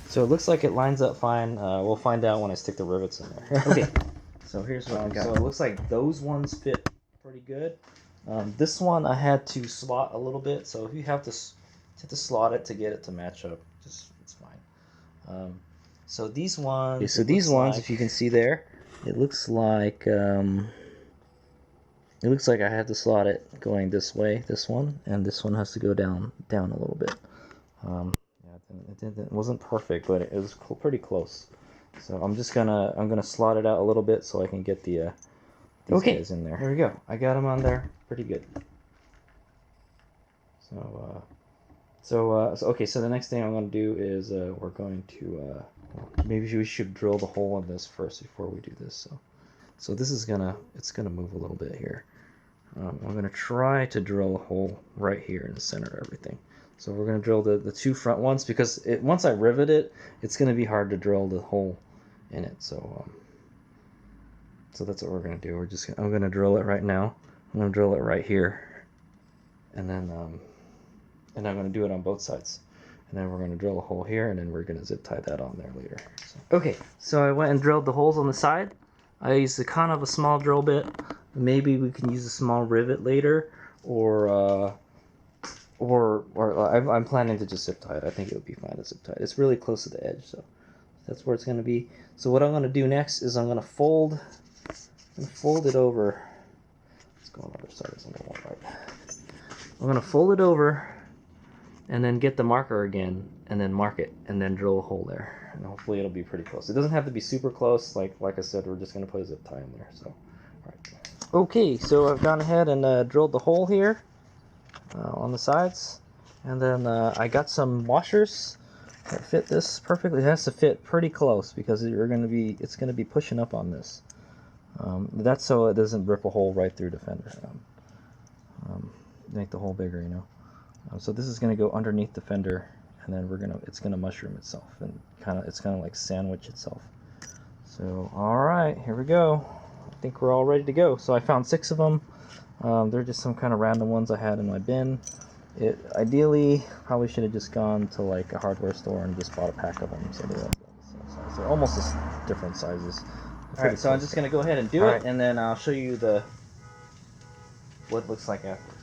So it looks like it lines up fine. We'll find out when I stick the rivets in there. Okay, so here's what we got. So it looks like those ones fit pretty good. This one I had to slot a little bit, so if you have to slot it to get it to match up, it's fine. So these ones. Okay, so these ones, if you can see there, it looks like I had to slot it going this way, this one, and this one has to go down a little bit. It wasn't perfect, but it was pretty close. So I'm gonna slot it out a little bit so I can get these guys in there. There we go. I got them on there pretty good. So the next thing I'm going to do is we're going to maybe we should drill the hole in this first before we do this. So this is it's gonna move a little bit here. I'm going to try to drill a hole right here in the center of everything. So we're going to drill the two front ones because once I rivet it, it's going to be hard to drill the hole in it. So that's what we're going to do. I'm going to drill it right now. I'm going to drill it right here, and then I'm going to do it on both sides. And then we're going to drill a hole here, and then we're going to zip tie that on there later. Okay, so I went and drilled the holes on the side. I used a kind of a small drill bit. Maybe we can use a small rivet later, or I'm planning to just zip tie it. I think it would be fine to zip tie it. It's really close to the edge, so that's where it's going to be. So what I'm going to do next is I'm going to fold it over. Let's go on the other side. It's a little more right. I'm going to fold it over, and then get the marker again, and then mark it, and then drill a hole there. And hopefully it'll be pretty close. It doesn't have to be super close. Like I said, we're just going to put a zip tie in there. So, all right. Okay, so I've gone ahead and drilled the hole here on the sides, and then I got some washers that fit this perfectly. It has to fit pretty close because it's going to be pushing up on this. That's so it doesn't rip a hole right through the fender. Make the hole bigger, you know. So this is going to go underneath the fender, and then it's going to mushroom itself and it's kind of like sandwich itself. So all right, here we go. I think we're all ready to go. So I found 6 of them. They're just some kind of random ones I had in my bin. Ideally probably should have just gone to like a hardware store and just bought a pack of them. So they're the same size. They're almost different sizes. All right, so I'm just going to go ahead and do it, and then I'll show you what it looks like after.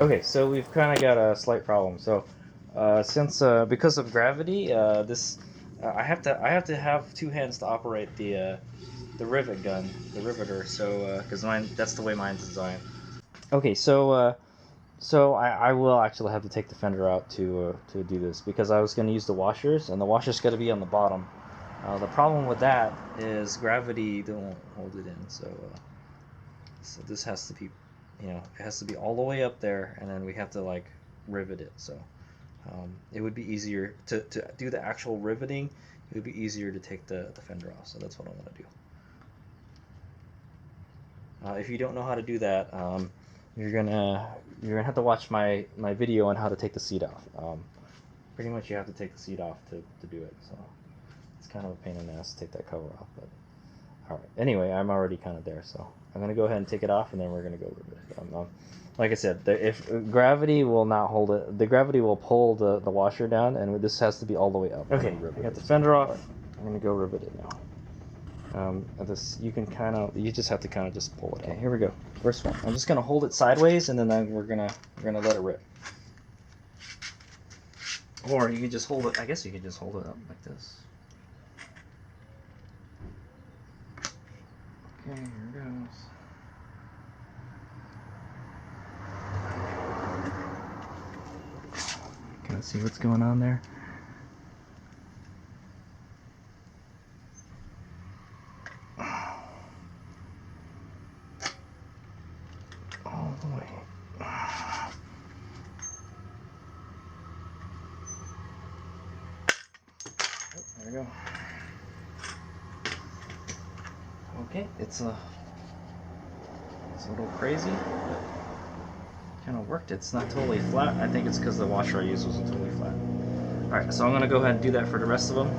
Okay, so we've kind of got a slight problem. So because of gravity, I have to have 2 hands to operate the rivet gun, the riveter. So because that's the way mine's designed. Okay, so I will actually have to take the fender out to do this because I was going to use the washers, and the washers got to be on the bottom. The problem with that is gravity don't hold it in. So this has to be. It has to be all the way up there, and then we have to like rivet it. So it would be easier to do the actual riveting. It would be easier to take the fender off. So that's what I want to do. If you don't know how to do that, you're gonna have to watch my video on how to take the seat off. Pretty much you have to take the seat off to do it. So it's kind of a pain in the ass to take that cover off. But all right. Anyway, I'm already kind of there, so I'm going to go ahead and take it off, and then we're going to go rivet it. Like I said, if gravity will not hold it, the gravity will pull the washer down, and this has to be all the way up. Okay, I got the fender off. Right. I'm going to go rivet it now. You just have to kind of just pull it. Okay, here we go. First one. I'm just going to hold it sideways, and then we're gonna let it rip. Or you can just hold it. I guess you could just hold it up like this. Okay, here goes. Can I see what's going on there? go. Okay, it's a little crazy, but kind of worked. It's not totally flat. I think it's because the washer I used wasn't totally flat. All right, so I'm gonna go ahead and do that for the rest of them.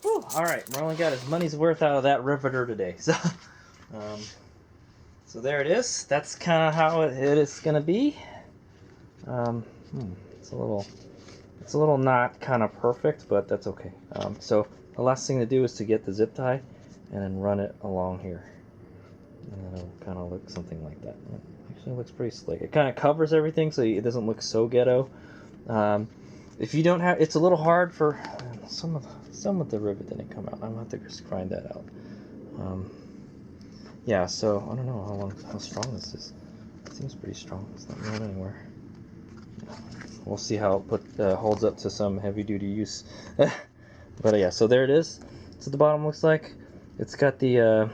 Whew, all right, Marlon got his money's worth out of that riveter today. Um, so there it is. That's kind of how it is gonna be. Um, it's a little not kind of perfect, but that's okay. So the last thing to do is to get the zip tie and then run it along here, and then it'll kind of look something like that. It actually looks pretty slick. It kind of covers everything, so it doesn't look so ghetto. If you don't have, it's a little hard for some of the rivet didn't come out. I'm gonna have to just grind that out. Yeah, so I don't know how strong this is. It seems pretty strong. It's not going anywhere. We'll see how it holds up to some heavy-duty use. But yeah, so there it is. That's what the bottom looks like. It's got the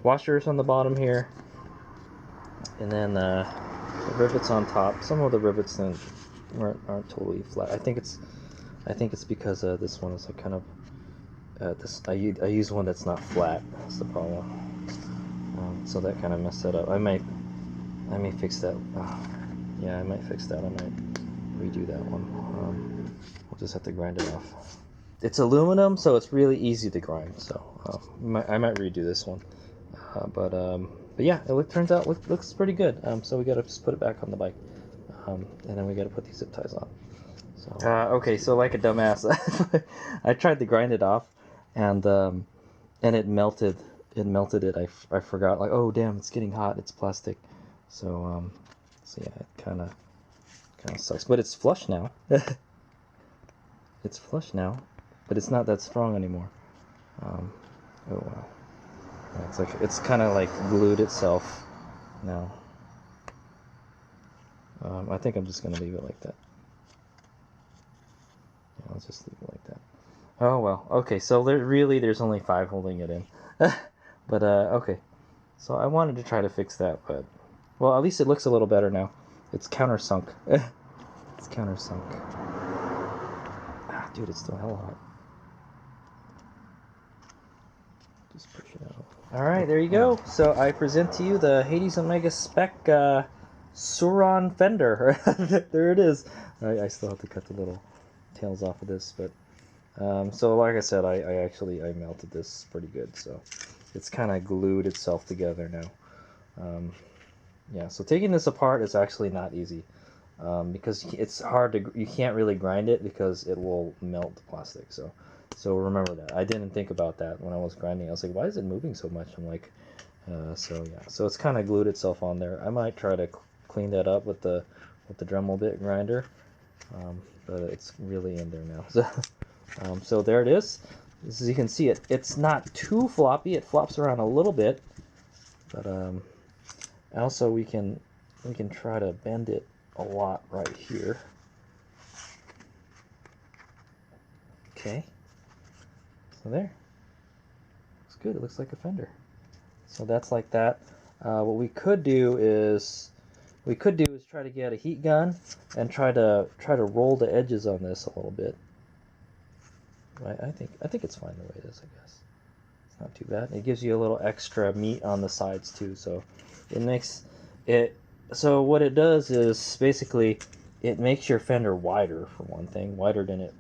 washers on the bottom here, and then the rivets on top. Some of the rivets aren't totally flat. I think it's because this one is like kind of I use one that's not flat. That's the problem. So that kind of messed that up. I may fix that. Yeah, I might fix that. I might redo that one. We'll just have to grind it off. It's aluminum, so it's really easy to grind. So I might redo this one. But yeah, it turns out looks pretty good. So we gotta just put it back on the bike, and then we gotta put these zip ties on. So okay, so like a dumbass, I tried to grind it off, and it melted. It melted it. I forgot. Like, oh damn, it's getting hot. It's plastic. So yeah, it kind of sucks. But it's flush now. It's flush now, but it's not that strong anymore. Oh wow. Yeah, it's kind of like glued itself now. I think I'm just gonna leave it like that. Yeah, I'll just leave it like that. Oh well. Okay, so there's only 5 holding it in. But okay. So I wanted to try to fix that, but well, at least it looks a little better now. It's countersunk. It's countersunk. Ah, dude, it's still hella hot. Just push it out. Alright, there you go. So I present to you the HadesOmegaSpec Suron Fender. There it is. I still have to cut the little tails off of this, but so like I said, I melted this pretty good, so it's kind of glued itself together now. Yeah, so taking this apart is actually not easy, because it's hard to, you can't really grind it because it will melt the plastic. So remember that. I didn't think about that when I was grinding. I was like, why is it moving so much? I'm like, so yeah, so it's kind of glued itself on there. I might try to clean that up with the Dremel bit grinder, but it's really in there now. So there it is. As you can see, it's not too floppy. It flops around a little bit, but also we can try to bend it a lot right here. Okay. So there. Looks good. It looks like a Fender. So that's like that. What we could do is try to get a heat gun and try to roll the edges on this a little bit. Right? I think it's fine the way it is, I guess. It's not too bad. It gives you a little extra meat on the sides too, so it makes it. So what it does is basically it makes your fender wider for one thing, wider than it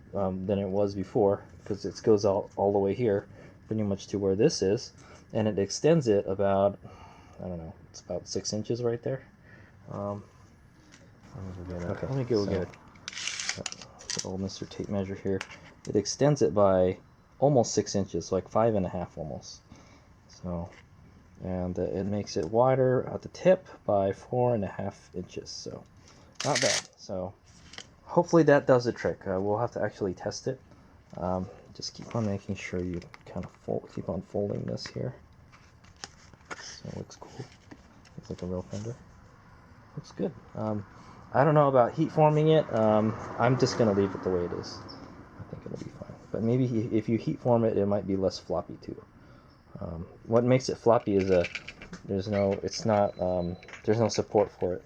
was before, because it goes all the way here, pretty much to where this is, and it extends it about, I don't know, it's about 6 inches right there. Okay, let me go get it. Old Mr. Tape measure here. It extends it by almost 6 inches, like 5.5 almost. So, and it makes it wider at the tip by 4.5 inches. So, not bad. So, hopefully that does the trick. We'll have to actually test it. Just keep on making sure you kind of keep on folding this here. So it looks cool. Looks like a real fender. Looks good. I don't know about heat forming it. I'm just gonna leave it the way it is. I think it'll be fine. But maybe if you heat form it, it might be less floppy too. What makes it floppy is there's no support for it.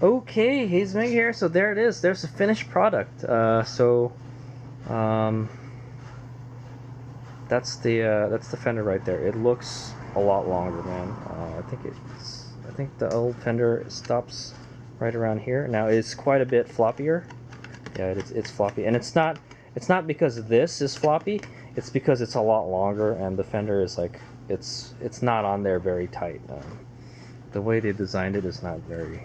Okay, HadesOmega here. So there it is. There's the finished product. That's the fender right there. It looks a lot longer, man. I think the old fender stops right around here. Now it's quite a bit floppier. Yeah, it's floppy, and it's not because this is floppy. It's because it's a lot longer, and the fender is like it's not on there very tight. The way they designed it is not very.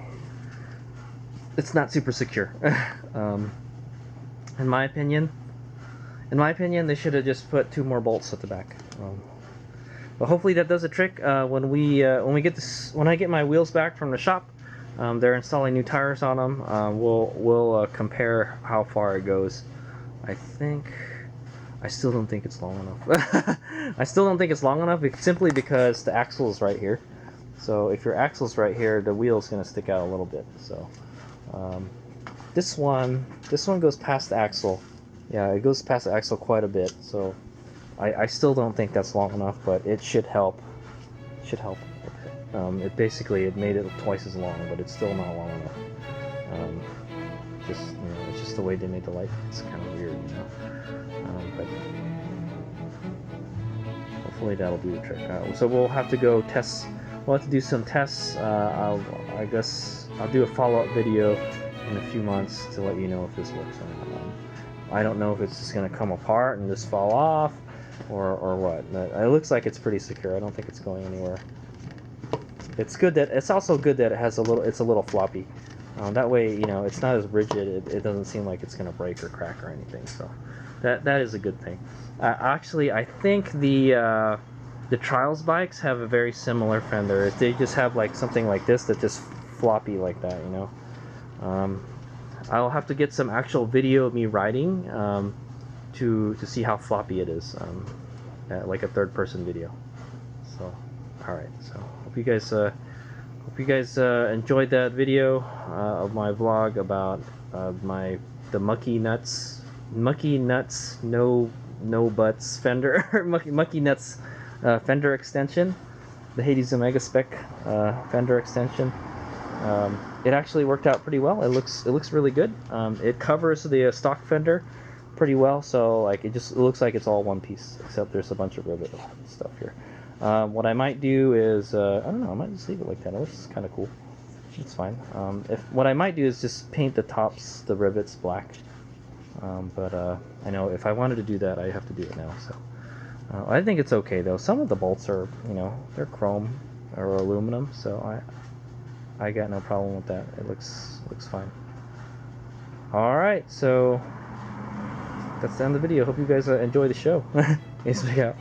It's not super secure. In my opinion, they should have just put 2 more bolts at the back. But hopefully that does a trick. When I get my wheels back from the shop, they're installing new tires on them. We'll compare how far it goes. I still don't think it's long enough. I still don't think it's long enough, simply because the axle is right here. So if your axle's right here, the wheel's gonna stick out a little bit. So this one goes past the axle. Yeah, it goes past the axle quite a bit. So I still don't think that's long enough, but it should help. It should help. It basically made it twice as long, but it's still not long enough. It's just the way they made the light. It's kind of weird, but hopefully that'll do the trick. So we'll have to go test. We'll have to do some tests. I guess I'll do a follow-up video in a few months to let you know if this works or not. I don't know if it's just going to come apart and just fall off, or what. But it looks like it's pretty secure. I don't think it's going anywhere. It's also good that it's a little floppy. That way, it's not as rigid. It doesn't seem like it's going to break or crack or anything. So that is a good thing. Actually, I think the Trials bikes have a very similar fender. They just have like something like this that just floppy like that. I'll have to get some actual video of me riding to see how floppy it is, like a third-person video. So, all right. So hope you guys enjoyed that video of my vlog about the Mucky Nuts no butts fender Mucky Nuts fender extension, the HadesOmegaSpec fender extension. It actually worked out pretty well. It looks really good. It covers the stock fender pretty well, so like it looks like it's all one piece, except there's a bunch of rivet stuff here. What I might do is I don't know. I might just leave it like that. It looks kind of cool. It's fine. What I might do is just paint the rivets black. But I know if I wanted to do that, I have to do it now. So I think it's okay though. Some of the bolts are, they're chrome or aluminum, so I got no problem with that. It looks fine. All right, so that's the end of the video. Hope you guys enjoy the show. Peace out.